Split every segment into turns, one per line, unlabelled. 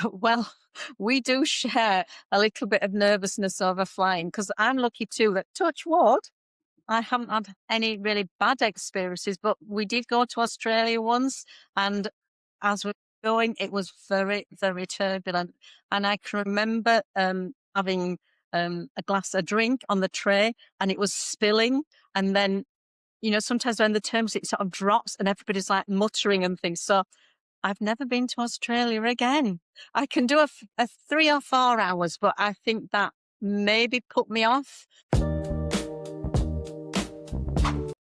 Well, we do share a little bit of nervousness over flying because I'm lucky too that, touch wood, I haven't had any really bad experiences, but we did go to Australia once, and as we were going, it was very, very turbulent. And I can remember having a drink on the tray, and it was spilling. And then, sometimes when the terms it sort of drops, and everybody's like muttering and things. So I've never been to Australia again. I can do a 3 or 4 hours, but I think that maybe put me off.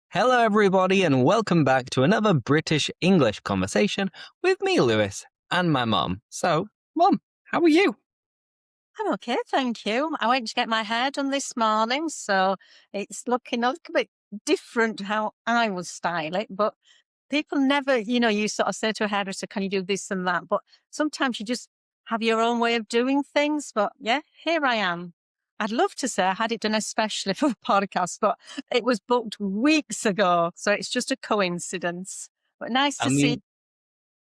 Hello, everybody, and welcome back to another British English conversation with me, Lewis, and my mum. So, Mum, how are you?
I'm okay, thank you. I went to get my hair done this morning, so it's looking a little bit different how I would style it. But people never, you sort of say to a hairdresser, can you do this and that? But sometimes you just have your own way of doing things. But yeah, here I am. I'd love to say I had it done especially for the podcast, but it was booked weeks ago. So it's just a coincidence. But nice
I
to see.
mean,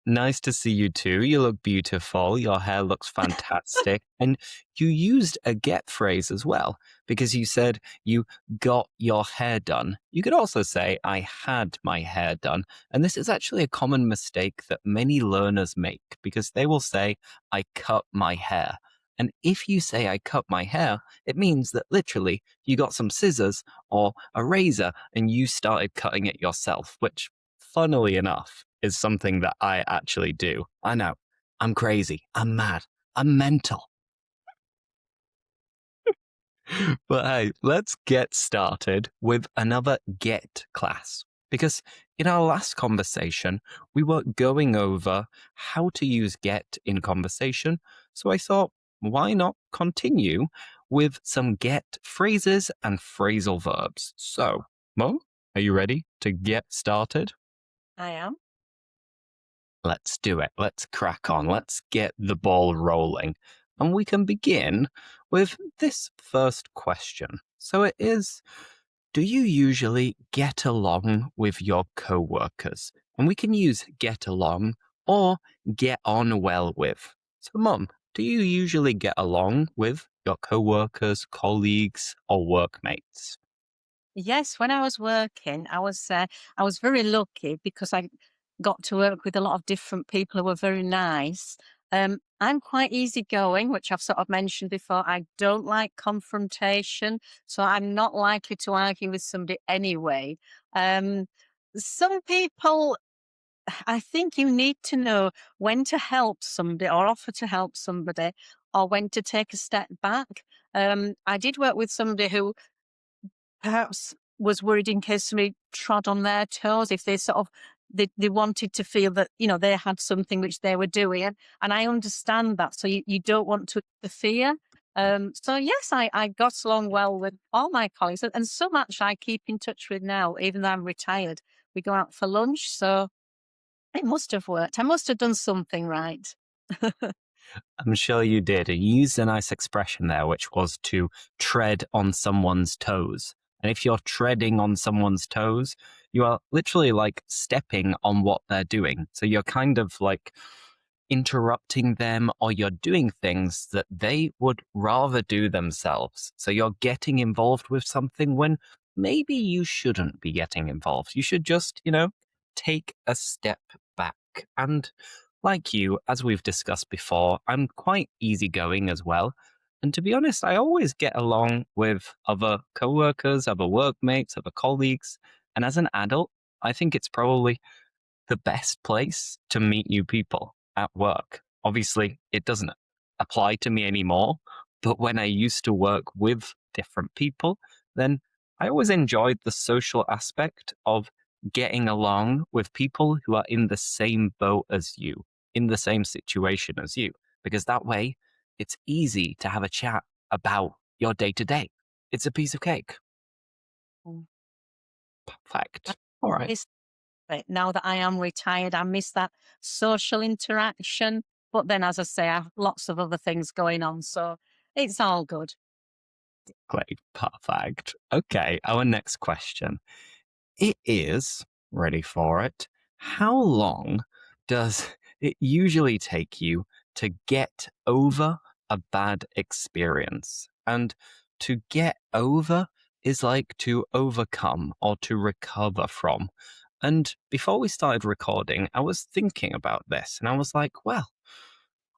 nice to see you too. You look beautiful. Your hair looks fantastic. And you used a get phrase as well, because you said you got your hair done. You could also say, I had my hair done. And this is actually a common mistake that many learners make because they will say, I cut my hair. And if you say, I cut my hair, it means that literally you got some scissors or a razor and you started cutting it yourself, which, funnily enough, is something that I actually do. I know. I'm crazy. I'm mad. I'm mental. But hey, let's get started with another get class. Because in our last conversation, we were going over how to use get in conversation. So I thought, why not continue with some get phrases and phrasal verbs? So, Mo, are you ready to get started?
I am.
Let's do it. Let's crack on. Let's get the ball rolling. And we can begin with this first question. So it is, do you usually get along with your coworkers? And we can use get along or get on well with. So, Mum, do you usually get along with your coworkers, colleagues, or workmates?
Yes, when I was working, I was very lucky because I got to work with a lot of different people who were very nice. I'm quite easygoing, which I've sort of mentioned before. I don't like confrontation, so I'm not likely to argue with somebody anyway. Um, some people, I think you need to know when to help somebody or offer to help somebody or when to take a step back. I did work with somebody who perhaps was worried in case somebody trod on their toes, if they sort of they wanted to feel that, they had something which they were doing. And I understand that. So you don't want to interfere. So yes, I got along well with all my colleagues and so much I keep in touch with now, even though I'm retired. We go out for lunch. So it must have worked. I must have done something right.
I'm sure you did. And you used a nice expression there, which was to tread on someone's toes. And if you're treading on someone's toes, you are literally like stepping on what they're doing. So you're kind of like interrupting them or you're doing things that they would rather do themselves. So you're getting involved with something when maybe you shouldn't be getting involved. You should just, take a step back. And like you, as we've discussed before, I'm quite easygoing as well. And to be honest, I always get along with other coworkers, other workmates, other colleagues. And as an adult, I think it's probably the best place to meet new people at work. Obviously, it doesn't apply to me anymore, but when I used to work with different people, then I always enjoyed the social aspect of getting along with people who are in the same boat as you, in the same situation as you, because that way it's easy to have a chat about your day to day. It's a piece of cake.
Mm.
Perfect. All right.
Now that I am retired, I miss that social interaction. But then, as I say, I have lots of other things going on. So it's all good.
Great. Perfect. Okay. Our next question. It is, ready for it, how long does it usually take you to get over a bad experience. And to get over is like to overcome or to recover from. And before we started recording, I was thinking about this and I was like, well,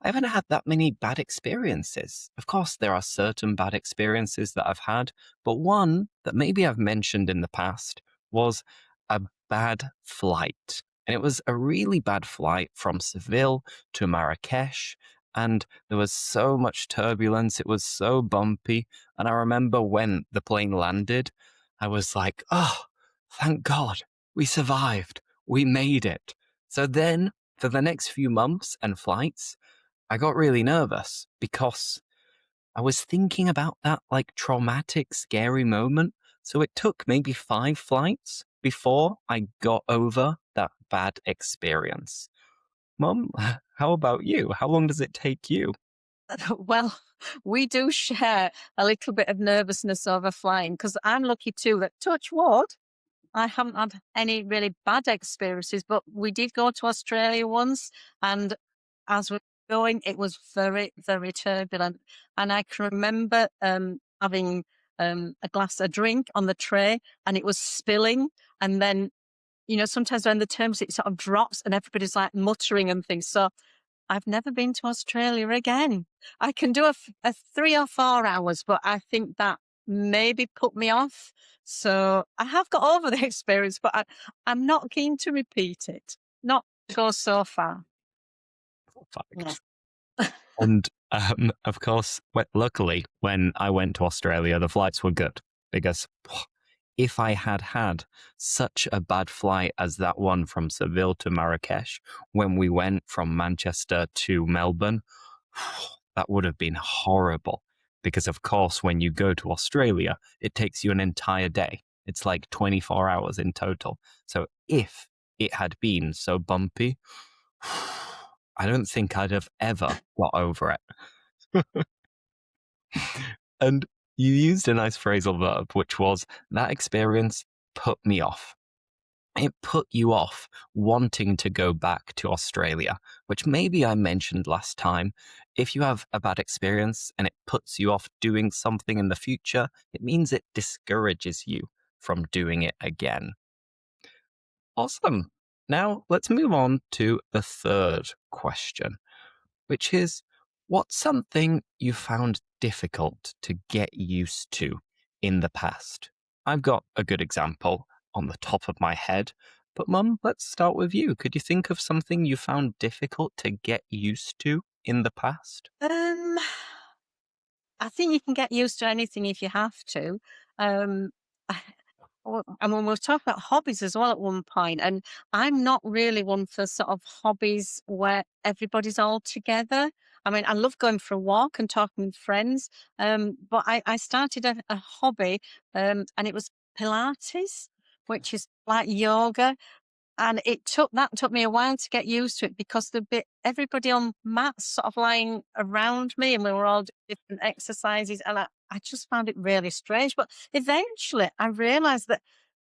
I haven't had that many bad experiences. Of course, there are certain bad experiences that I've had, but one that maybe I've mentioned in the past was a bad flight. And it was a really bad flight from Seville to Marrakesh. And there was so much turbulence. It was so bumpy. And I remember when the plane landed, I was like, oh, thank God, we survived. We made it. So then, for the next few months and flights, I got really nervous because I was thinking about that like traumatic, scary moment. So it took maybe 5 flights before I got over that bad experience. Mum, how about you? How long does it take you?
Well, we do share a little bit of nervousness over flying because I'm lucky too that touch wood, I haven't had any really bad experiences, but we did go to Australia once, and as we're going, it was very, very turbulent. And I can remember having a drink on the tray, and it was spilling. And then, sometimes when the terms it sort of drops, and everybody's like muttering and things. So I've never been to Australia again. I can do a 3 or 4 hours, but I think that maybe put me off. So I have got over the experience, but I'm not keen to repeat it. Not go so far. Yeah.
Fact. And of course, luckily, when I went to Australia, the flights were good because if I had had such a bad flight as that one from Seville to Marrakesh, when we went from Manchester to Melbourne, that would have been horrible. Because, of course, when you go to Australia, it takes you an entire day. It's like 24 hours in total. So if it had been so bumpy, I don't think I'd have ever got over it. And you used a nice phrasal verb, which was that experience put me off. It put you off wanting to go back to Australia, which maybe I mentioned last time. If you have a bad experience and it puts you off doing something in the future, it means it discourages you from doing it again. Awesome. Now let's move on to the third question, which is what's something you found difficult to get used to in the past? I've got a good example on the top of my head, but Mum, let's start with you. Could you think of something you found difficult to get used to in the past?
Um, I think you can get used to anything if you have to. Um, I mean, we were talking about hobbies as well at one point, and I'm not really one for sort of hobbies where everybody's all together. I mean, I love going for a walk and talking with friends, but I started a hobby, and it was Pilates, which is like yoga, and that took me a while to get used to it because the bit everybody on mats sort of lying around me and we were all doing different exercises and I just found it really strange. But eventually I realized that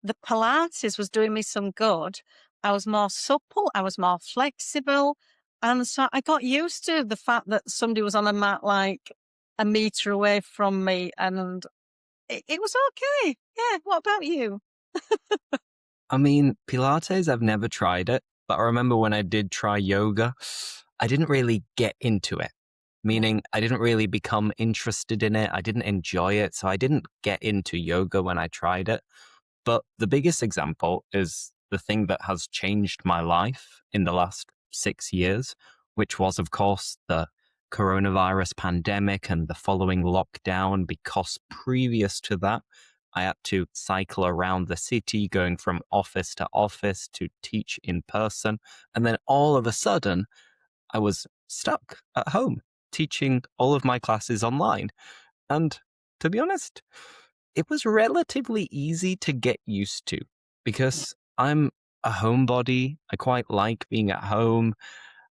the Pilates was doing me some good. I was more supple, I was more flexible. And so I got used to the fact that somebody was on a mat like a meter away from me and it was okay. Yeah. What about you?
I mean, Pilates, I've never tried it, but I remember when I did try yoga, I didn't really get into it, meaning I didn't really become interested in it. I didn't enjoy it. So I didn't get into yoga when I tried it. But the biggest example is the thing that has changed my life in the last 6 years, which was, of course, the coronavirus pandemic and the following lockdown. Because previous to that, I had to cycle around the city, going from office to office to teach in person. And then all of a sudden, I was stuck at home teaching all of my classes online. And to be honest, it was relatively easy to get used to because I'm a homebody. I quite like being at home.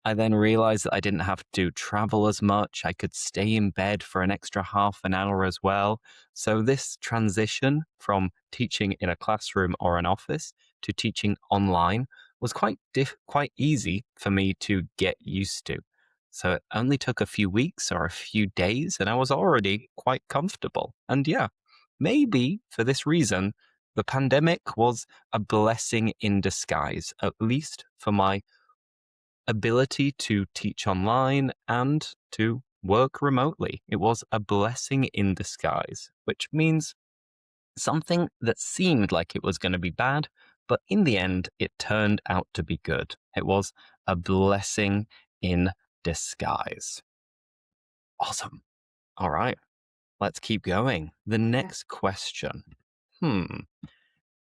I then realized that I didn't have to travel as much. I could stay in bed for an extra half an hour as well. So, this transition from teaching in a classroom or an office to teaching online was quite easy for me to get used to. So it only took a few weeks or a few days, and I was already quite comfortable. And yeah, maybe for this reason, the pandemic was a blessing in disguise, at least for my ability to teach online and to work remotely. It was a blessing in disguise, which means something that seemed like it was going to be bad, but in the end, it turned out to be good. It was a blessing in disguise. Awesome. All right, let's keep going. The
Yeah.
next question. Hmm.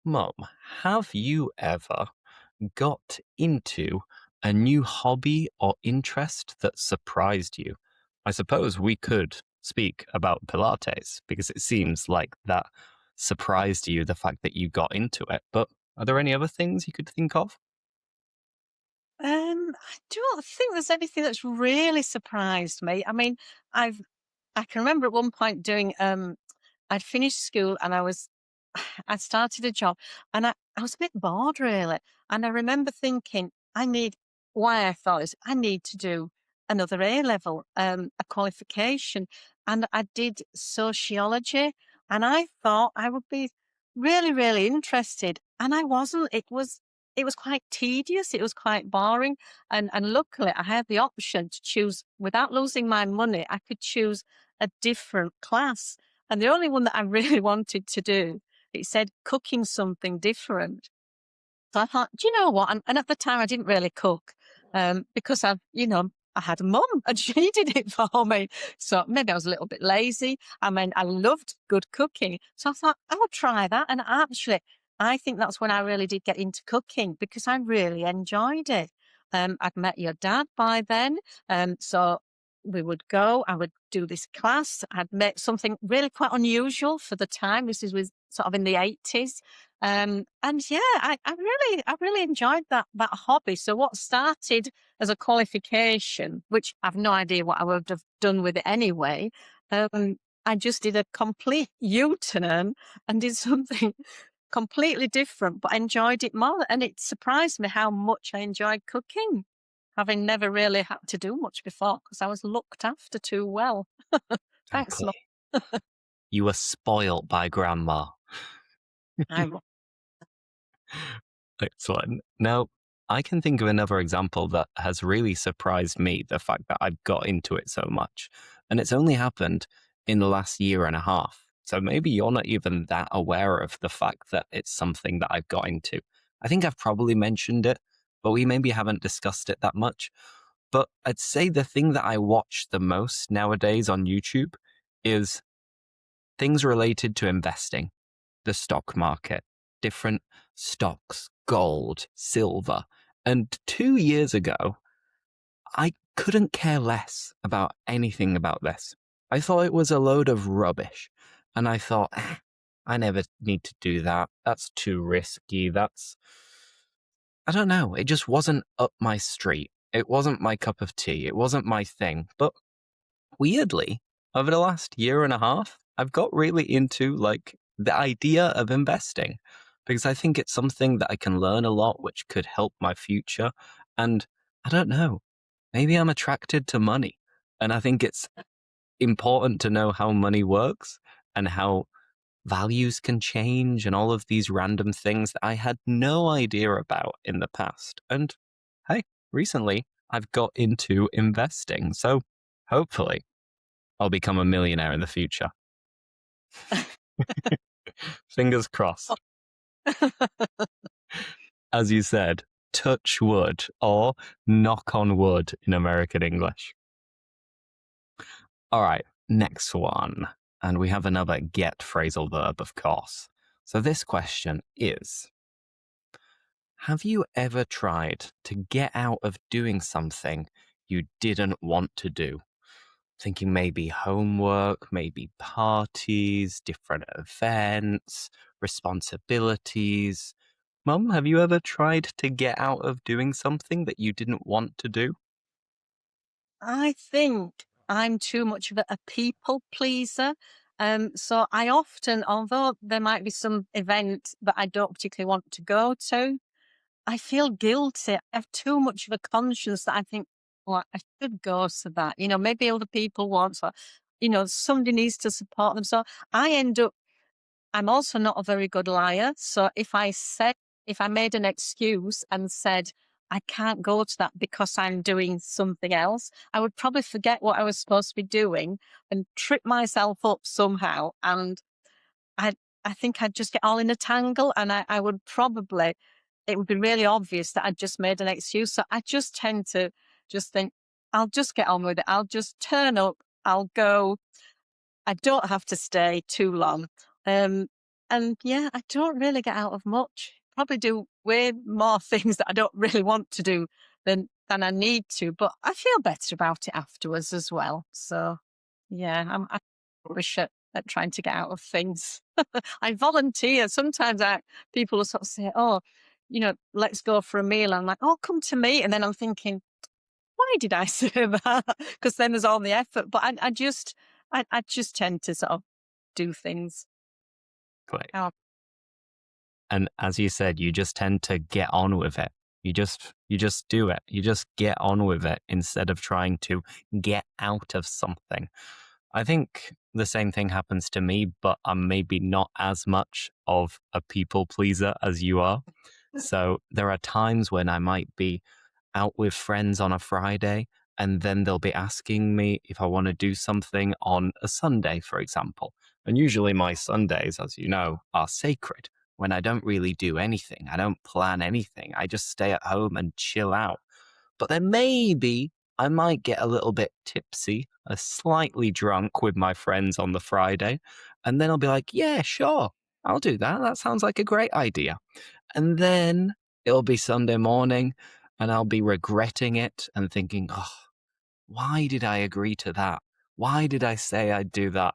Mum, have you ever got into a new hobby or interest that surprised you? I suppose we could speak about Pilates because it seems like that surprised you, the fact that you got into it. But are there any other things you could think of?
I don't think there's anything that's really surprised me. I mean, I can remember at one point doing I'd finished school and I'd started a job and I was a bit bored really. And I remember thinking, why I thought is I need to do another A level, a qualification. And I did sociology and I thought I would be really, really interested. And I wasn't. It was quite tedious. It was quite boring. And luckily I had the option to choose without losing my money. I could choose a different class. And the only one that I really wanted to do, it said cooking something different. So I thought, do you know what? And at the time, I didn't really cook because I had a mum and she did it for me. So maybe I was a little bit lazy. I mean, I loved good cooking. So I thought, I'll try that. And actually, I think that's when I really did get into cooking because I really enjoyed it. I'd met your dad by then. So we would go, I would do this class. I'd met something really quite unusual for the time. This is was sort of in the 80s. And yeah, I really enjoyed that hobby. So what started as a qualification, which I've no idea what I would have done with it anyway, I just did a complete U-turn and did something completely different, but I enjoyed it more. And it surprised me how much I enjoyed cooking, having never really had to do much before because I was looked after too well. Thanks, Mum.
Exactly. You were spoilt by grandma.
I
Excellent. Now, I can think of another example that has really surprised me, the fact that I've got into it so much. And it's only happened in the last year and a half. So maybe you're not even that aware of the fact that it's something that I've got into. I think I've probably mentioned it, but we maybe haven't discussed it that much. But I'd say the thing that I watch the most nowadays on YouTube is things related to investing, the stock market, different stocks, gold, silver. And 2 years ago, I couldn't care less about anything about this. I thought it was a load of rubbish. And I thought, I never need to do that. That's too risky. I don't know. It just wasn't up my street. It wasn't my cup of tea. It wasn't my thing. But weirdly, over the last year and a half, I've got really into like the idea of investing because I think it's something that I can learn a lot, which could help my future. And I don't know, maybe I'm attracted to money. And I think it's important to know how money works and how values can change and all of these random things that I had no idea about in the past. And hey, recently I've got into investing. So hopefully I'll become a millionaire in the future. Fingers crossed. As you said, touch wood or knock on wood in American English. All right, next one. And we have another get phrasal verb, of course. So this question is: have you ever tried to get out of doing something you didn't want to do? Thinking maybe homework, maybe parties, different events, responsibilities. Mum, have you ever tried to get out of doing something that you didn't want to do?
I think I'm too much of a people pleaser. So I often, although there might be some event that I don't particularly want to go to, I feel guilty. I have too much of a conscience that I think, Well, I should go to that. Maybe other people want, so, somebody needs to support them. So I end up, I'm also not a very good liar. So if I made an excuse and said, I can't go to that because I'm doing something else, I would probably forget what I was supposed to be doing and trip myself up somehow. And I I think I'd just get all in a tangle, and I would probably, it would be really obvious that I'd just made an excuse. So I just tend to just think, I'll just get on with it. I'll just turn up, I'll go. I don't have to stay too long. Um, and yeah, I don't really get out of much. Probably do way more things that I don't really want to do than I need to, but I feel better about it afterwards as well. So yeah, I'm rubbish at trying to get out of things. I volunteer. Sometimes people will sort of say, "Oh, let's go for a meal." I'm like, "Oh, come to me," and then I'm thinking, why did I say that? Because then there's all the effort. But I just tend to sort of do things.
Great.
Oh,
And as you said, you just tend to get on with it. You just do it. You just get on with it instead of trying to get out of something. I think the same thing happens to me, but I'm maybe not as much of a people pleaser as you are. So there are times when I might be out with friends on a Friday, and then they'll be asking me if I want to do something on a Sunday, for example. And usually my Sundays, as you know, are sacred when I don't really do anything. I don't plan anything. I just stay at home and chill out. But then maybe I might get a little bit tipsy, slightly drunk with my friends on the Friday. And then I'll be like, yeah, sure, I'll do that. That sounds like a great idea. And then it'll be Sunday morning and I'll be regretting it and thinking, oh, why did I agree to that? Why did I say I'd do that?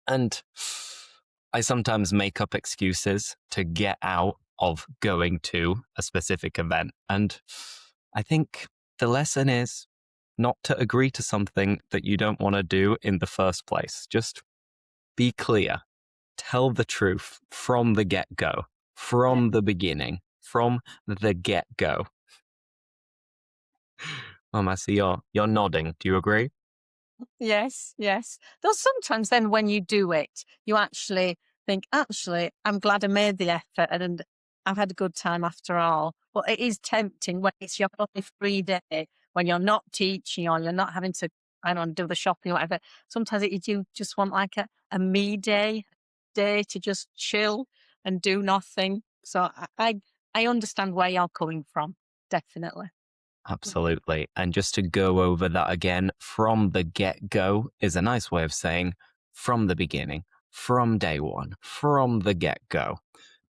And I sometimes make up excuses to get out of going to a specific event. And I think the lesson is not to agree to something that you don't want to do in the first place. Just be clear, tell the truth from the get go,
yeah.
from the beginning, from the get go. I see you're nodding. Do you agree?
Yes, yes. Though sometimes then when you do it, you actually think, actually, I'm glad I made the effort and I've had a good time after all. But it is tempting when it's your only free day, when you're not teaching or you're not having to, I don't know, do the shopping or whatever. Sometimes you just want like a me day to just chill and do nothing. So I understand where you're coming from, definitely.
Absolutely. And just to go over that again, from the get go is a nice way of saying from the beginning, from day one, from the get go.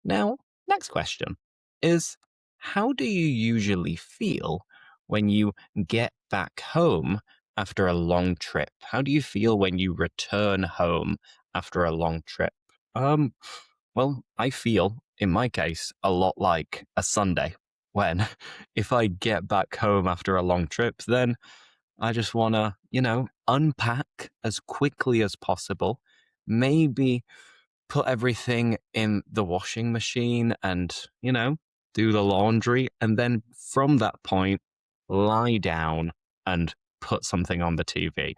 Now, next question is how do you usually feel when you get back home after a long trip? How do you feel when you return home after a long trip? Um, well, I feel, in my case, a lot like a Sunday when if I get back home after a long trip, then I just want to, unpack as quickly as possible, maybe put everything in the washing machine and, do the laundry. And then from that point, lie down and put something on the TV.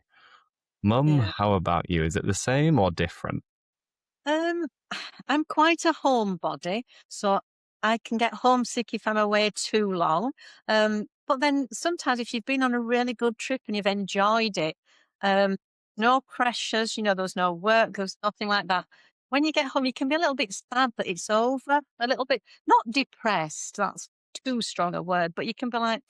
Mum,
Yeah.
how about you? Is it the same or different?
Um, I'm quite a homebody, so I can get homesick if I'm away too long. But then sometimes if you've been on a really good trip and you've enjoyed it, um, no pressures, there was no work, there was nothing like that. When you get home, you can be a little bit sad that it's over, a little bit, not depressed, that's too strong a word, but you can be like,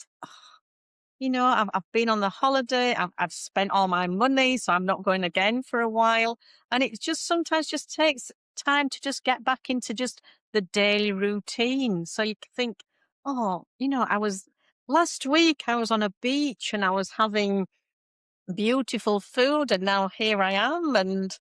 I've been on the holiday, I've spent all my money, so I'm not going again for a while. And it just sometimes just takes time to just get back into just the daily routine. So you think, oh, last week I was on a beach and I was having beautiful food and now here I am. And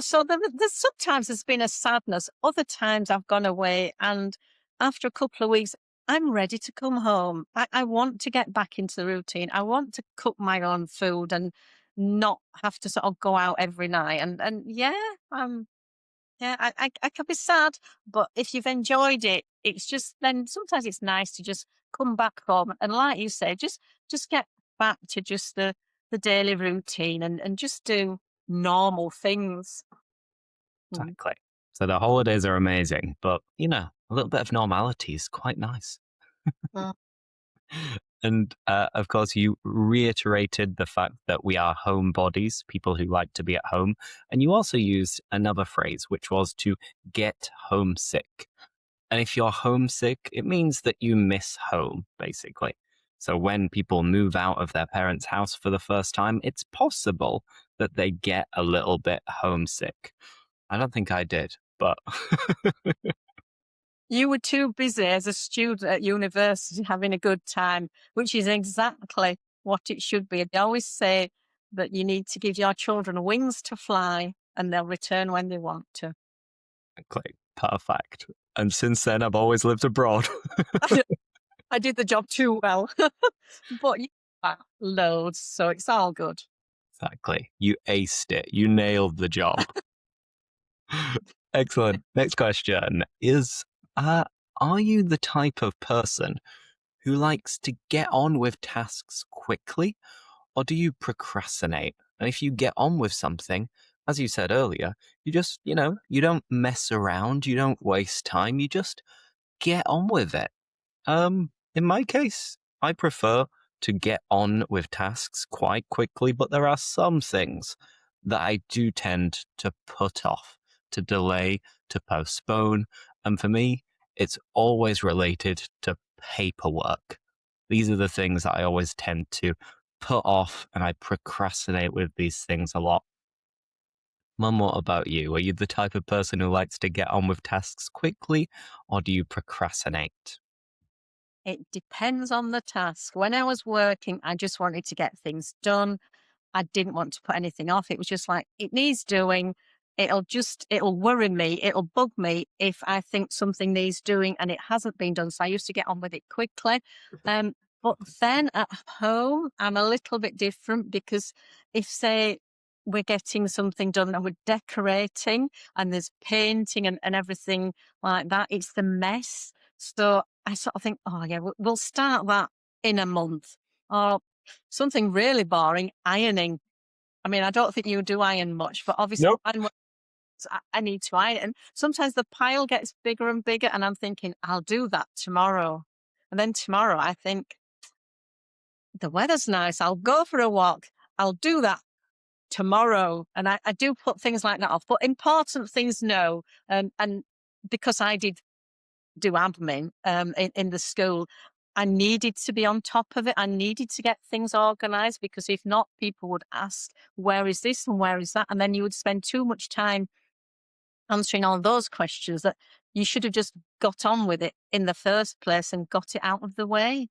so there's sometimes there's been a sadness. Other times I've gone away and after a couple of weeks, I'm ready to come home. I want to get back into the routine. I want to cook my own food and not have to sort of go out every night. And yeah, I can be sad, but if you've enjoyed it, it's just then sometimes it's nice to just come back home and like you say, just get back to just the daily routine and just do normal things. Mm.
Exactly. So the holidays are amazing, but a little bit of normality is quite nice.
Mm.
And of course, you reiterated the fact that we are homebodies, people who like to be at home. And you also used another phrase, which was to get homesick. And if you're homesick, it means that you miss home, basically. So when people move out of their parents' house for the first time, it's possible that they get a little bit homesick. I don't think I did, but
You were too busy as a student at university having a good time, which is exactly what it should be. They always say that you need to give your children wings to fly and they'll return when they want to.
click, perfect. And since then, I've always lived abroad.
I did the job too well, but loads, so it's all good.
Exactly. You aced it. You nailed the job. Excellent. Next question is are you the type of person who likes to get on with tasks quickly, or do you procrastinate? And if you get on with something, as you said earlier, you just, you don't mess around, you don't waste time, you just get on with it. In my case, I prefer to get on with tasks quite quickly, but there are some things that I do tend to put off, to delay, to postpone. And for me, it's always related to paperwork. These are the things that I always tend to put off, and I procrastinate with these things a lot. Mum, what about you? Are you the type of person who likes to get on with tasks quickly, or do you procrastinate?
It depends on the task. When I was working, I just wanted to get things done. I didn't want to put anything off. It was just like, it needs doing. It'll worry me. It'll bug me if I think something needs doing and it hasn't been done. So I used to get on with it quickly. Um, but then at home, I'm a little bit different because if, say, we're getting something done and we're decorating and there's painting and everything like that, it's the mess. So I sort of think, oh, yeah, we'll start that in a month. Or something really boring, ironing. I mean, I don't think you do iron much, but obviously
Nope.
I need to iron. And sometimes the pile gets bigger and bigger, and I'm thinking, I'll do that tomorrow. And then tomorrow, I think, the weather's nice. I'll go for a walk. I'll do that tomorrow. And I do put things like that off, but important things, no. And because I did do admin in the school, I needed to be on top of it. I needed to get things organized because if not, people would ask, where is this and where is that? And then you would spend too much time answering all those questions that you should have just got on with it in the first place and got it out of the way.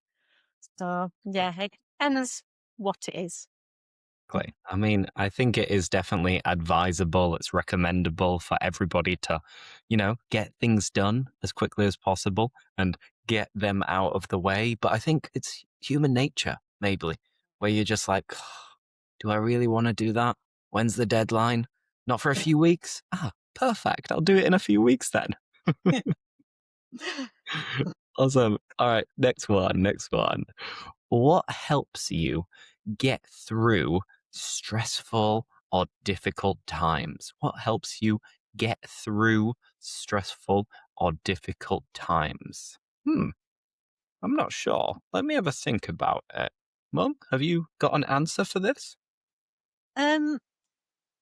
So, yeah, it depends what it is.
Exactly. I mean, I think it is definitely advisable. It's recommendable for everybody to, get things done as quickly as possible and get them out of the way. But I think it's human nature, maybe, where you're just like, do I really want to do that? When's the deadline? Not for a few weeks? Ah, perfect. I'll do it in a few weeks then. Awesome. All right. Next one. Next one. What helps you get through stressful or difficult times? What helps you get through stressful or difficult times? I'm not sure. Let me have a think about it. Mum, have you got an answer for this?
um,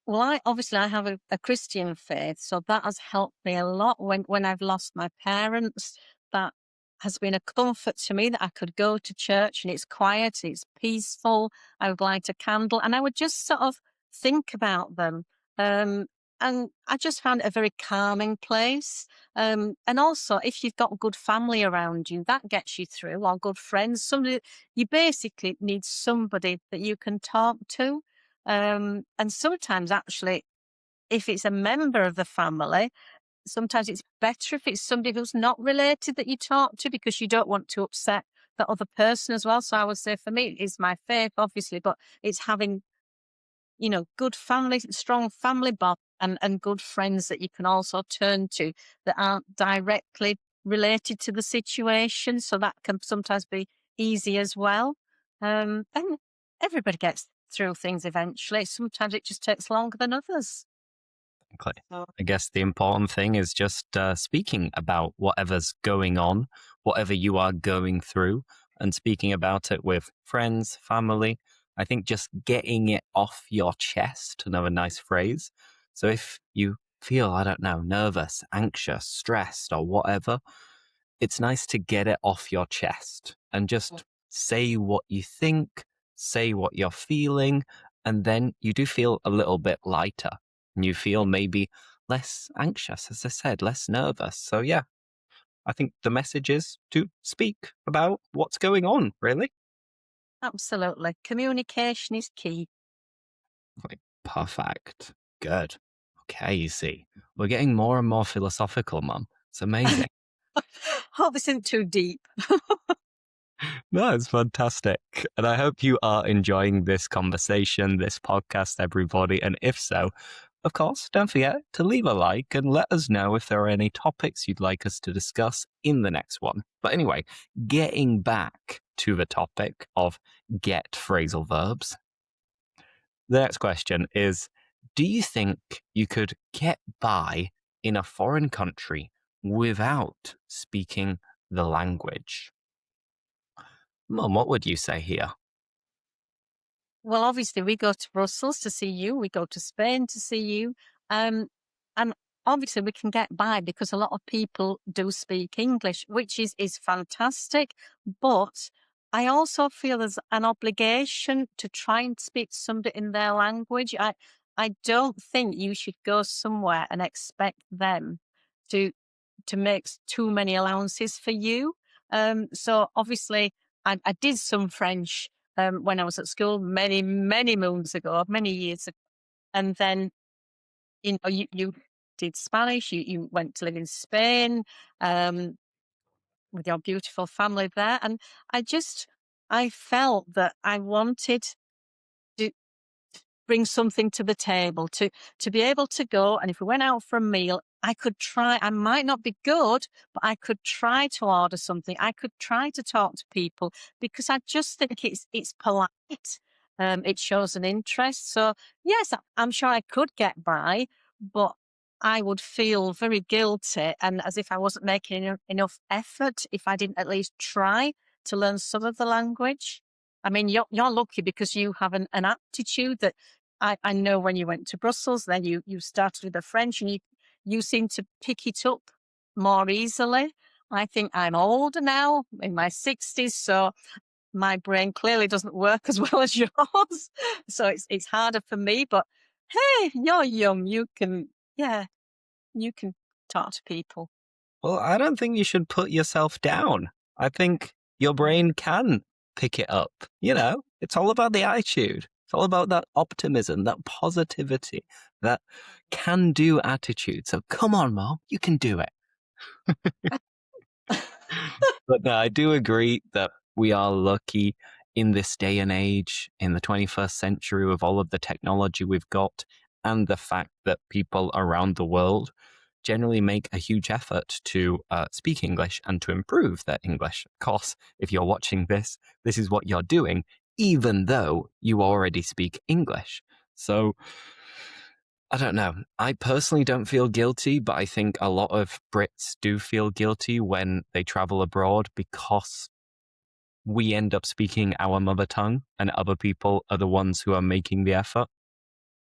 Well, I have a Christian faith, so that has helped me a lot when I've lost my parents. That has been a comfort to me that I could go to church and it's quiet, it's peaceful. I would light a candle and I would just sort of think about them. Um, and I just found it a very calming place. And also, if you've got good family around you, that gets you through, or good friends, somebody you basically need somebody that you can talk to. And sometimes actually, if it's a member of the family, sometimes it's better if it's somebody who's not related that you talk to because you don't want to upset the other person as well. So I would say for me, it's my faith, obviously, but it's having, good family, strong family bond and good friends that you can also turn to that aren't directly related to the situation. So that can sometimes be easy as well. And everybody gets through things eventually. Sometimes it just takes longer than others.
Exactly.
So
I guess the important thing is just speaking about whatever's going on, whatever you are going through, and speaking about it with friends, family. I think just getting it off your chest, another nice phrase. So if you feel, I don't know, nervous, anxious, stressed, or whatever, it's nice to get it off your chest and just say what you think, say what you're feeling, and then you do feel a little bit lighter and you feel maybe less anxious, as I said, less nervous. So, yeah, I think the message is to speak about what's going on, really.
absolutely. Communication is key.
Like, perfect. Good. Okay, you see, we're getting more and more philosophical, Mum. It's amazing.
Hope this isn't too deep.
No, it's fantastic. And I hope you are enjoying this conversation, this podcast, everybody. And if so, of course, don't forget to leave a like and let us know if there are any topics you'd like us to discuss in the next one. But anyway, getting back to the topic of get phrasal verbs, the next question is, do you think you could get by in a foreign country without speaking the language? Mum, what would you say here?
Well, obviously, we go to Brussels to see you. We go to Spain to see you. Um, and obviously, we can get by because a lot of people do speak English, which is fantastic. But I also feel there's an obligation to try and speak to somebody in their language. I don't think you should go somewhere and expect them to make too many allowances for you. So obviously, I did some French when I was at school many, many moons ago, many years ago. And then, you did Spanish, you went to live in Spain um, with your beautiful family there. And I just, I felt that I wanted to bring something to the table to be able to go. And if we went out for a meal, I could try, I might not be good, but I could try to order something. I could try to talk to people because I just think it's polite. It shows an interest. So yes, I'm sure I could get by, but I would feel very guilty and as if I wasn't making enough effort if I didn't at least try to learn some of the language. I mean, you're lucky because you have an aptitude that I know when you went to Brussels, then you started with the French and you seem to pick it up more easily. I think I'm older now, in my 60s, so my brain clearly doesn't work as well as yours. So it's harder for me, but hey, you're young. Yeah, you can talk to people.
Well, I don't think you should put yourself down. I think your brain can pick it up. You know, it's all about the attitude. It's all about that optimism, that positivity, that can do attitude. So come on, Mom, you can do it. But no, I do agree that we are lucky in this day and age, in the 21st century, with all of the technology we've got, and the fact that people around the world generally make a huge effort to speak English and to improve their English. Of course, if you're watching this, this is what you're doing, even though you already speak English. So I don't know. I personally don't feel guilty, but I think a lot of Brits do feel guilty when they travel abroad because we end up speaking our mother tongue and other people are the ones who are making the effort.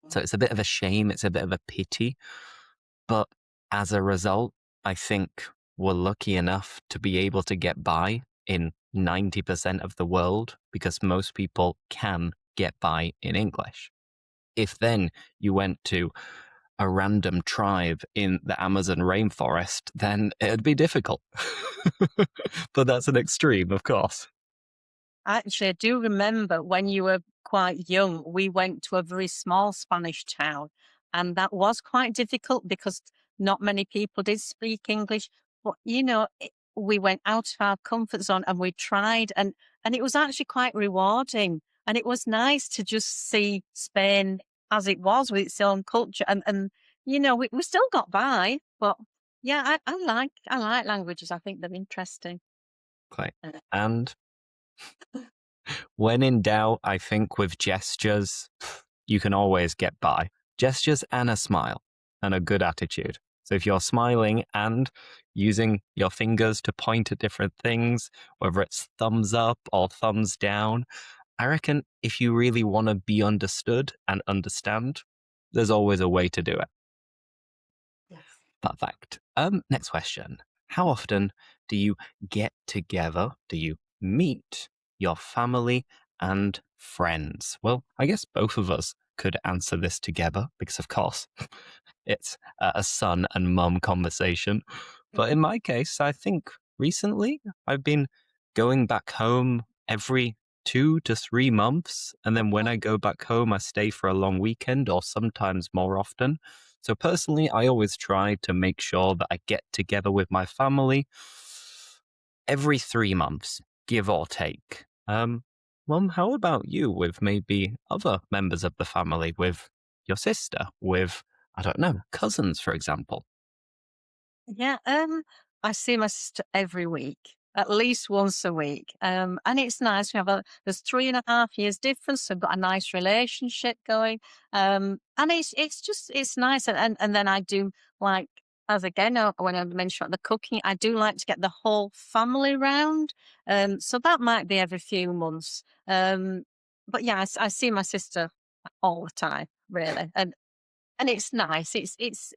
So it's a bit of a shame, it's a bit of a pity. But as a result, I think we're lucky enough to be able to get by in 90% of the world because most people can get by in English. If then you went to a random tribe in the Amazon rainforest, then it'd be difficult. But that's an extreme, of course.
Actually, I do remember when you were quite young, we went to a very small Spanish town, and that was quite difficult because not many people did speak English. But we went out of our comfort zone and we tried, and it was actually quite rewarding. And it was nice to just see Spain as it was with its own culture, and we still got by, but Yeah, I like languages. I think they're interesting.
Okay.
Uh,
And when in doubt, I think with gestures, you can always get by. Gestures and a smile and a good attitude. So if you're smiling and using your fingers to point at different things, whether it's thumbs up or thumbs down, I reckon if you really want to be understood and understand, there's always a way to do it.
Yes.
Perfect. Next question. How often do you get together? Do you meet your family and friends? Well, I guess both of us could answer this together because, of course, it's a son and mum conversation. But in my case, I think recently I've been going back home every 2 to 3 months. And then when I go back home, I stay for a long weekend or sometimes more often. So personally, I always try to make sure that I get together with my family every 3 months, give or take. Mum, how about you with maybe other members of the family, with your sister, with, I don't know, cousins, for example?
Yeah, I see my sister every week, at least once a week. And it's nice. There's 3.5 years difference, so we've got a nice relationship going. And it's just it's nice. And then I do like as again when I mentioned about the cooking, I do like to get the whole family round. So that might be every few months. But yeah, I see my sister all the time, really, and it's nice. It's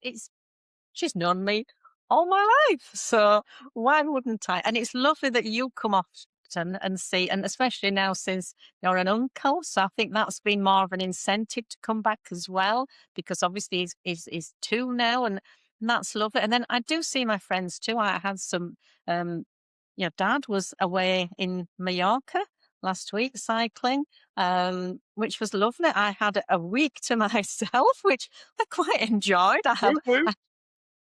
she's known me all my life, so why wouldn't I? And it's lovely that you come often and see, and especially now since you're an uncle, so I think that's been more of an incentive to come back as well, because obviously he's 2 now, and that's lovely. And then I do see my friends too. I had some, dad was away in Mallorca last week cycling, which was lovely. I had a week to myself, which I quite enjoyed.
Woo-hoo.
I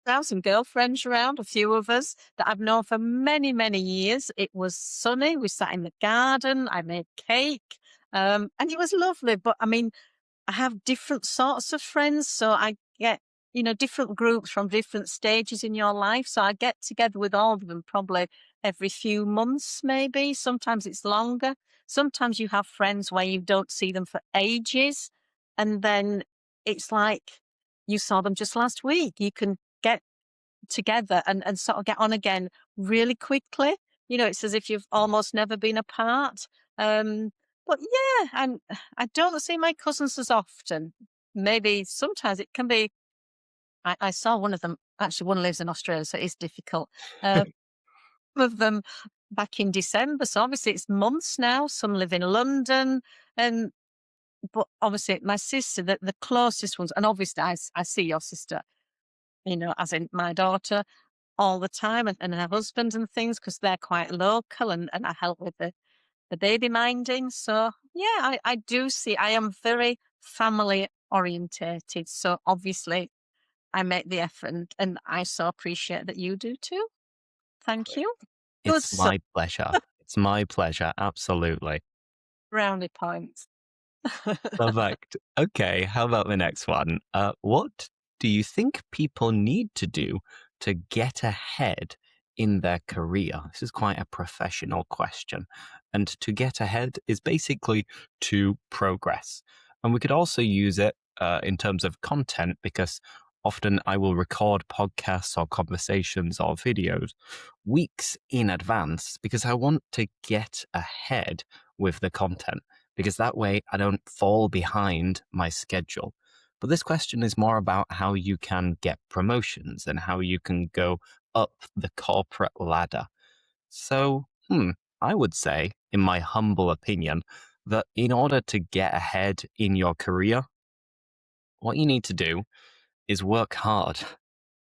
found some girlfriends around, a few of us that I've known for many, many years. It was sunny. We sat in the garden. I made cake. And it was lovely. But I mean, I have different sorts of friends. So I get, different groups from different stages in your life. So I get together with all of them probably every few months, maybe. Sometimes it's longer. Sometimes you have friends where you don't see them for ages. And then it's like you saw them just last week. You can get together and sort of get on again really quickly. It's as if you've almost never been apart. Um, but yeah, and I don't see my cousins as often. Maybe sometimes it can be. I saw one of them. Actually, one lives in Australia, so it's difficult. Some of them back in December, so obviously it's months now. Some live in London, and but obviously my sister, the closest ones, and obviously I see your sister. As in my daughter all the time and her husband and things because they're quite local and I help with the baby minding. So yeah, I do see I am very family orientated. So obviously I make the effort and I so appreciate that you do too. Thank you. Good
It's
so
my pleasure. It's my pleasure. Absolutely.
brownie points.
Perfect. Okay, how about the next one? What do you think people need to do to get ahead in their career? This is quite a professional question. And to get ahead is basically to progress. And we could also use it in terms of content because often I will record podcasts or conversations or videos weeks in advance because I want to get ahead with the content because that way I don't fall behind my schedule. But this question is more about how you can get promotions and how you can go up the corporate ladder. So, I would say, in my humble opinion, that in order to get ahead in your career, what you need to do is work hard.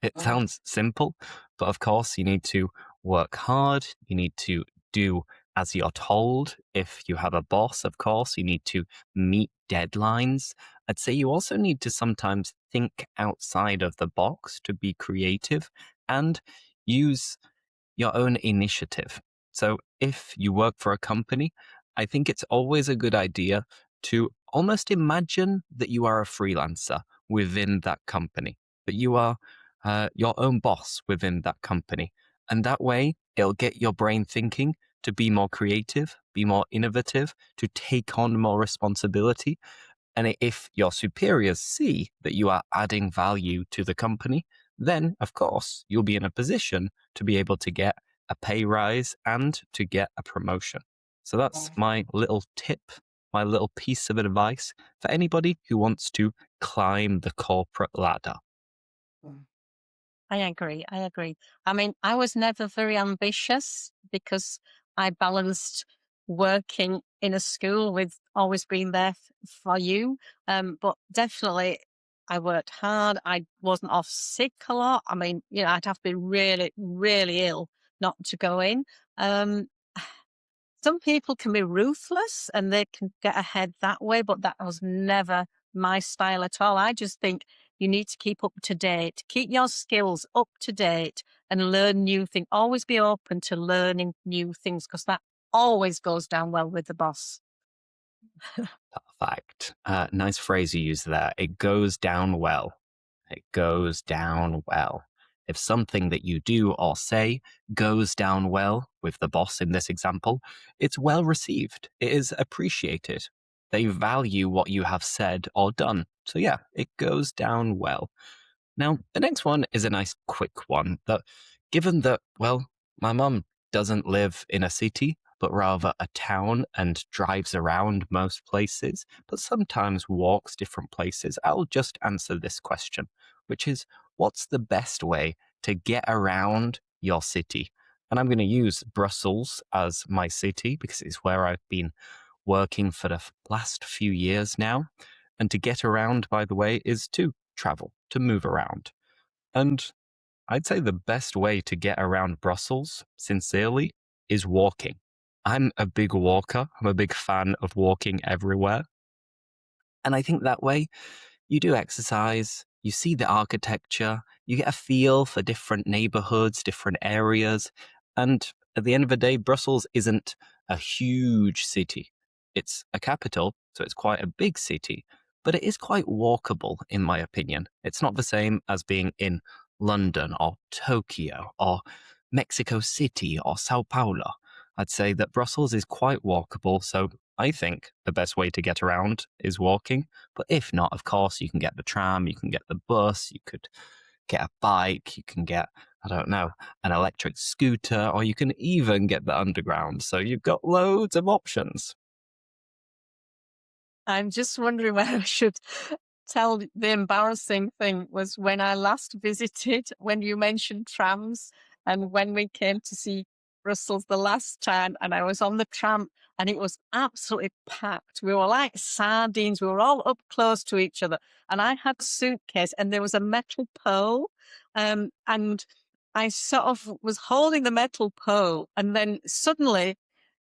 It
Mm.
sounds simple, but of course, you need to work hard. You need to do as you're told. If you have a boss, of course, you need to meet deadlines. I'd say you also need to sometimes think outside of the box to be creative and use your own initiative. So if you work for a company, I think it's always a good idea to almost imagine that you are a freelancer within that company, that you are your own boss within that company. And that way, it'll get your brain thinking to be more creative, be more innovative, to take on more responsibility. And if your superiors see that you are adding value to the company, then of course you'll be in a position to be able to get a pay rise and to get a promotion. So that's my little tip, my little piece of advice for anybody who wants to climb the corporate ladder.
I agree. I agree. I mean, I was never very ambitious because I balanced working in a school with always being there for you. But definitely, I worked hard. I wasn't off sick a lot. I mean, I'd have to be really, really ill not to go in. Um, some people can be ruthless and they can get ahead that way, but that was never my style at all. I just think you need to keep up to date, keep your skills up to date and learn new things. Always be open to learning new things because that always goes down well with the boss.
Perfect. Nice phrase you use there. It goes down well. It goes down well. If something that you do or say goes down well with the boss in this example, it's well received. It is appreciated. They value what you have said or done. So, yeah, it goes down well. Now, the next one is a nice quick one that, given that, well, my mum doesn't live in a city, but rather a town and drives around most places, but sometimes walks different places, I'll just answer this question, which is what's the best way to get around your city? And I'm going to use Brussels as my city because it's where I've been working for the last few years now. And to get around, by the way, is to travel, to move around. And I'd say the best way to get around Brussels, sincerely, is walking. I'm a big walker. I'm a big fan of walking everywhere. And I think that way you do exercise, you see the architecture, you get a feel for different neighborhoods, different areas. And at the end of the day, Brussels isn't a huge city. It's a capital, so it's quite a big city, but it is quite walkable, in my opinion. It's not the same as being in London or Tokyo or Mexico City or Sao Paulo. I'd say that Brussels is quite walkable, so I think the best way to get around is walking. But if not, of course, you can get the tram, you can get the bus, you could get a bike, you can get, I don't know, an electric scooter, or you can even get the underground. So you've got loads of options.
I'm just wondering whether I should tell the embarrassing thing was when I last visited, when you mentioned trams, and when we came to see Brussels the last time, and I was on the tram, and it was absolutely packed. We were like sardines. We were all up close to each other, and I had a suitcase, and there was a metal pole, and I sort of was holding the metal pole, and then suddenly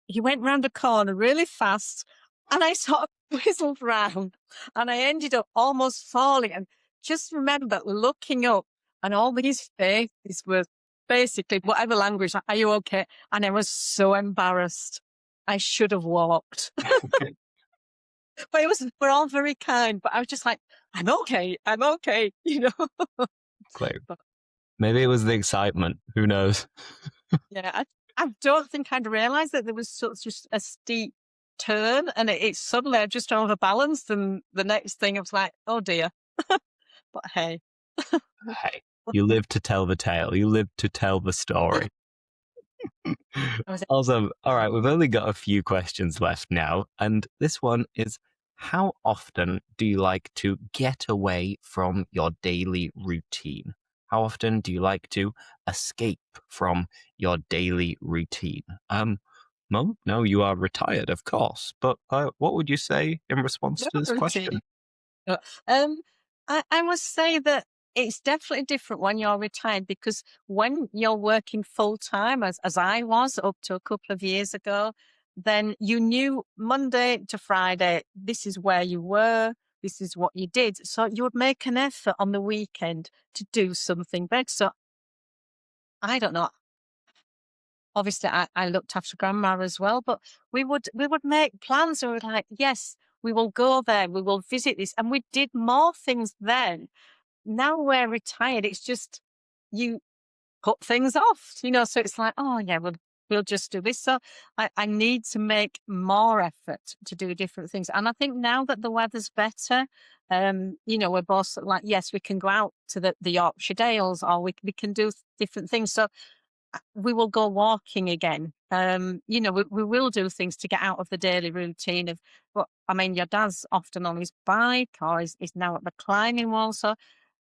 he went round a corner really fast and I sort of whistled round and I ended up almost falling and just remember looking up and all these faces were basically whatever language, are you okay? And I was so embarrassed. I should have walked. But we're all very kind, but I was just like, I'm okay,
Clue.
But
Maybe it was the excitement. Who knows?
yeah, I don't think I'd realised that there was such just a steep turn, and it suddenly I just overbalanced, and the next thing I was like, "Oh dear." But hey,
Hey, you live to tell the tale. You live to tell the story.
I was
Awesome. All right, we've only got a few questions left now. And this one is how often do you like to get away from your daily routine? How often do you like to escape from your daily routine? No, no, you are retired, of course. But what would you say in response
no
to this question?
routine. Uh, Um, I must say that it's definitely different when you're retired because when you're working full time, as I was up to a couple of years ago, then you knew Monday to Friday, this is where you were, this is what you did. So you would make an effort on the weekend to do something better. So I don't know. Obviously, I looked after grandma as well, but we would make plans. We were like, yes, we will go there, we will visit this, and we did more things then. Now we're retired. It's just you put things off, so it's like, "Oh, yeah, we'll just do this." So I need to make more effort to do different things, and I think now that the weather's better, we're both sort of like, yes, we can go out to the Yorkshire Dales, or we can do different things. So we will go walking again. We will do things to get out of the daily routine of, but I mean, your dad's often on his bike or is now at the climbing wall. So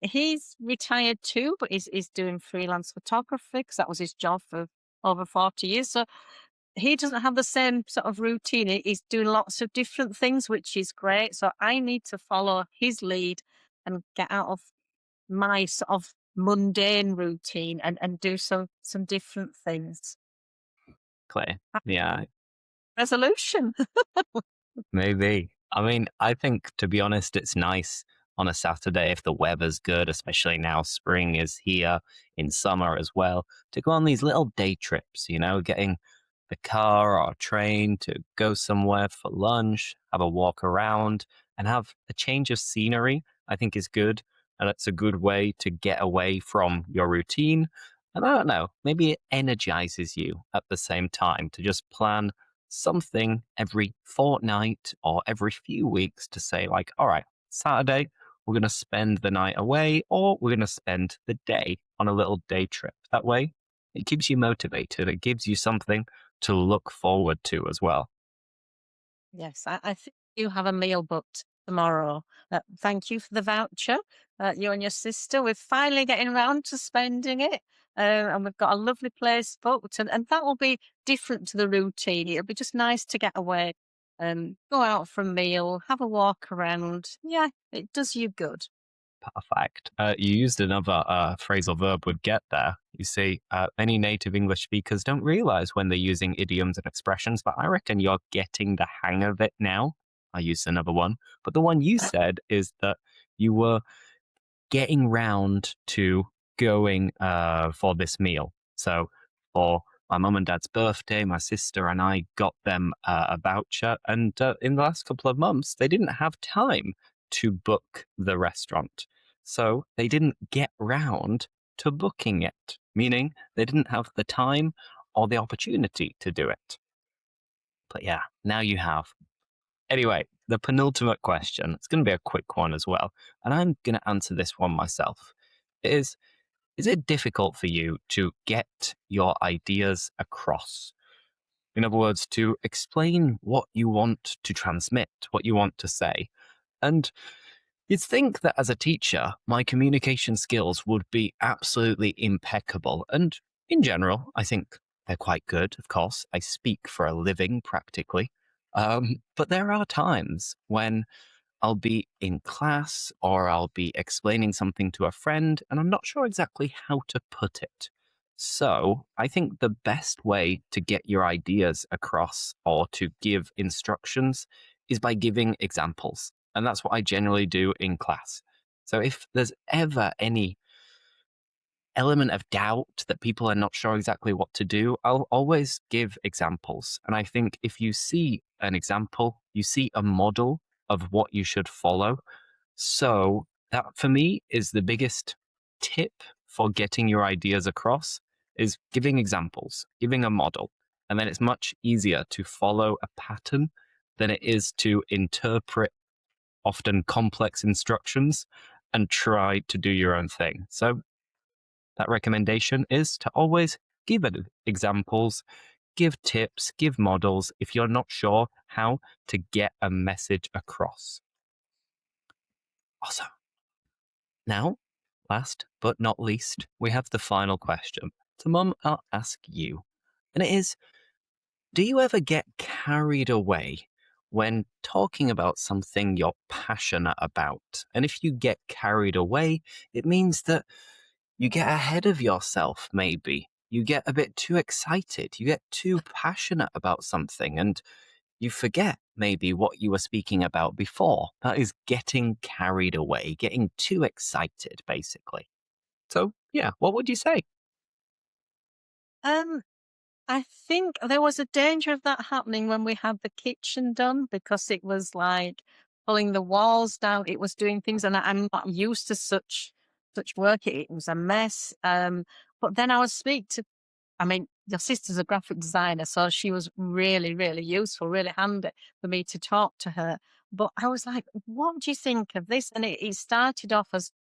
he's retired too, but he's doing freelance photography because that was his job for over 40 years. So he doesn't have the same sort of routine. He's doing lots of different things, which is great. So I need to follow his lead and get out of my sort of mundane routine and do some different things.
Clear.
Uh,
Yeah,
Resolution.
maybe. I mean, I think to be honest, it's nice on a Saturday if the weather's good, especially now spring is here in summer as well, to go on these little day trips, getting the car or train to go somewhere for lunch, have a walk around, and have a change of scenery, I think is good. And it's a good way to get away from your routine. And I don't know, maybe it energizes you at the same time to just plan something every fortnight or every few weeks to say, like, all right, Saturday, we're going to spend the night away or we're going to spend the day on a little day trip. That way, it keeps you motivated. It gives you something to look forward to as well.
Yes, I think you have a meal booked tomorrow. Thank you for the voucher. You and your sister, we're finally getting around to spending it. And we've got a lovely place booked, and that will be different to the routine. It'll be just nice to get away, go out for a meal, have a walk around. Yeah, it does you good.
Perfect. You used another phrasal verb with get there. You see, many native English speakers don't realize when they're using idioms and expressions, but I reckon you're getting the hang of it now. I used another one, but the one you said is that you were getting round to going for this meal. So for my mum and dad's birthday, my sister and I got them a voucher. And in the last couple of months, they didn't have time to book the restaurant. So they didn't get round to booking it, meaning they didn't have the time or the opportunity to do it. But yeah, now you have. Anyway, the penultimate question, it's going to be a quick one as well. And I'm going to answer this one myself. Is is it difficult for you to get your ideas across? In other words, to explain what you want to transmit, what you want to say. And you'd think that as a teacher, my communication skills would be absolutely impeccable. And in general, I think they're quite good, of course. I speak for a living practically. But there are times when I'll be in class or I'll be explaining something to a friend and I'm not sure exactly how to put it. So I think the best way to get your ideas across or to give instructions is by giving examples. And that's what I generally do in class. So if there's ever any element of doubt that people are not sure exactly what to do, I'll always give examples. And I think if you see an example, you see a model of what you should follow. So that for me is the biggest tip for getting your ideas across is giving examples, giving a model. And then it's much easier to follow a pattern than it is to interpret often complex instructions and try to do your own thing. So that recommendation is to always give examples, give tips, give models if you're not sure how to get a message across. Awesome. Now, last but not least, we have the final question. So, Mum, I'll ask you. And it is, do you ever get carried away when talking about something you're passionate about? And if you get carried away, it means that you get ahead of yourself, maybe. You get a bit too excited. You get too passionate about something and you forget maybe what you were speaking about before. That is getting carried away, getting too excited, basically. So, yeah, what would you say?
Um, I think there was a danger of that happening when we had the kitchen done because it was like pulling the walls down. It was doing things, and I'm not used to such such work. It was a mess. But then I would speak to, I mean, your sister's a graphic designer, so she was really, really useful, really handy for me to talk to her. But I was like, what do you think of this? And it started off as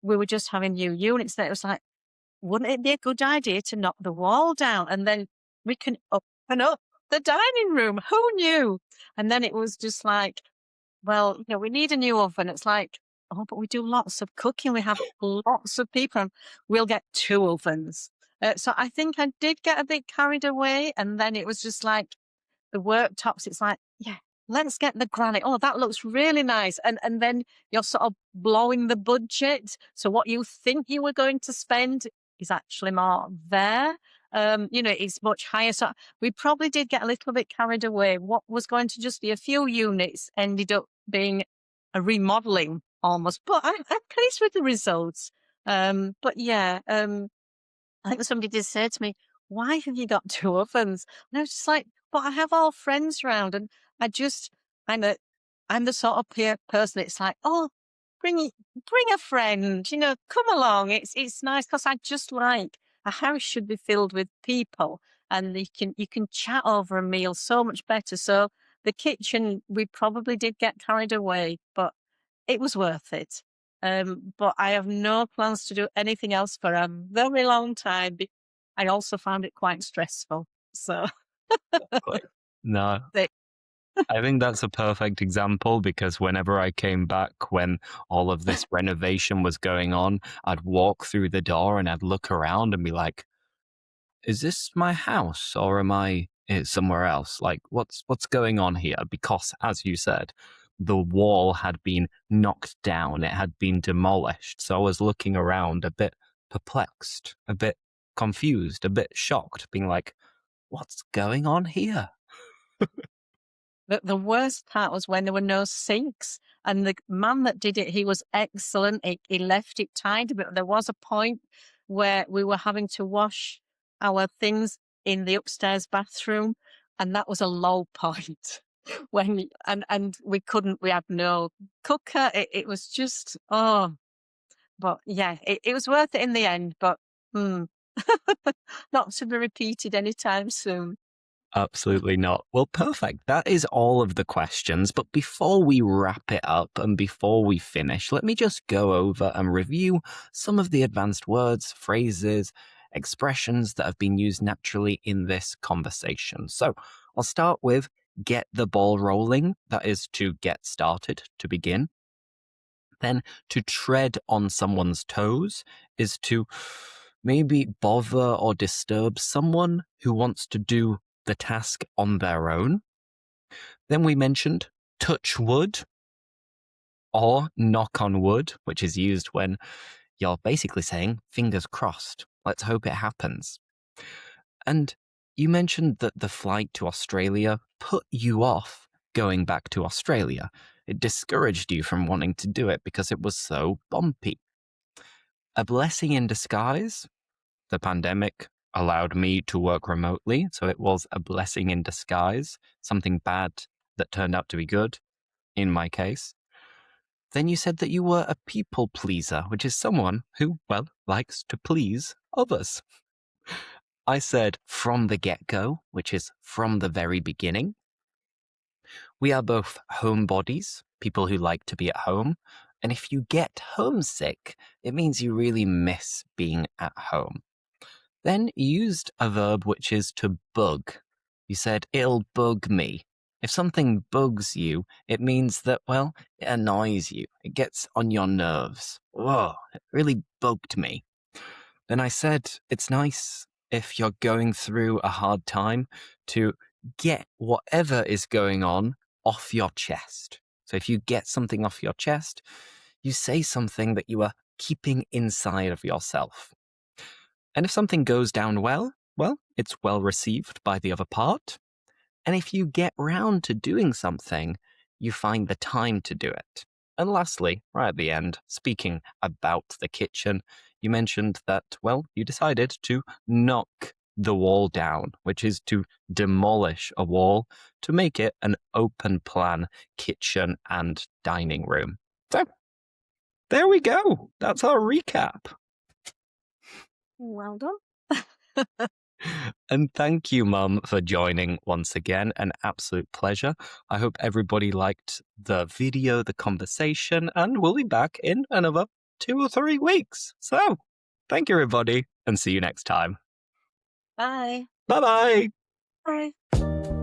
we were just having new units there. It was like, wouldn't it be a good idea to knock the wall down and then we can open up the dining room? Who knew? And then it was just like, well, we need a new oven. It's like, oh, but we do lots of cooking. We have lots of people, and we'll get two ovens. So I think I did get a bit carried away. And then it was just like the worktops. It's like, yeah, let's get the granite. Oh, that looks really nice. And then you're sort of blowing the budget. So what you think you were going to spend is actually more there. It's much higher. So we probably did get a little bit carried away. What was going to just be a few units ended up being a remodeling almost. But I'm pleased with the results. But yeah, I think somebody did say to me, "Why have you got two ovens?" And I was just like, "But I have all friends round, and I just I'm a I'm the sort of person. It's like, oh, bring bring a friend, come along. It's nice because I just like a house should be filled with people, and you can chat over a meal so much better. So the kitchen, we probably did get carried away, but it was worth it. But I have no plans to do anything else for a very long time. I also found it quite stressful. So
Like, no,
they,
I think that's a perfect example because whenever I came back when all of this renovation was going on, I'd walk through the door and I'd look around and be like, is this my house or am I somewhere else? Like, what's going on here? Because, as you said, the wall had been knocked down, it had been demolished. So I was looking around a bit perplexed, a bit confused, a bit shocked, being like, what's going on here?
the worst part was when there were no sinks. And the man that did it, he was excellent. He left it tidy, but there was a point where we were having to wash our things in the upstairs bathroom, and that was a low point. And we had no cooker. It was just, oh, but yeah, it was worth it in the end, but hmm, not to be repeated anytime soon.
Absolutely not. Well, perfect. That is all of the questions. But before we wrap it up and before we finish, let me just go over and review some of the advanced words, phrases, expressions that have been used naturally in this conversation. So I'll start with get the ball rolling. That is to get started, to begin. Then to tread on someone's toes is to maybe bother or disturb someone who wants to do the task on their own. Then we mentioned touch wood or knock on wood, which is used when you're basically saying fingers crossed. Let's hope it happens. And you mentioned that the flight to Australia put you off going back to Australia. It discouraged you from wanting to do it because it was so bumpy. A blessing in disguise. The pandemic allowed me to work remotely, so it was a blessing in disguise, something bad that turned out to be good, in my case. Then you said that you were a people pleaser, which is someone who, well, likes to please others. I said from the get go, which is from the very beginning. We are both homebodies, people who like to be at home. And if you get homesick, it means you really miss being at home. Then you used a verb which is to bug. You said, it'll bug me. If something bugs you, it means that, well, it annoys you. It gets on your nerves. Whoa, it really bugged me. Then I said, it's nice if you're going through a hard time to get whatever is going on off your chest. So if you get something off your chest, you say something that you are keeping inside of yourself. And if something goes down well, it's well received by the other part. And if you get round to doing something, you find the time to do it. And lastly, right at the end, speaking about the kitchen, you mentioned that, well, you decided to knock the wall down, which is to demolish a wall to make it an open plan kitchen and dining room. So There we go. That's our recap.
Well done.
And thank you, Mum, for joining once again. An absolute pleasure. I hope everybody liked the video, the conversation, and we'll be back in another 2 or 3 weeks. So, thank you, everybody, and see you next time.
Bye.
Bye bye.
Bye.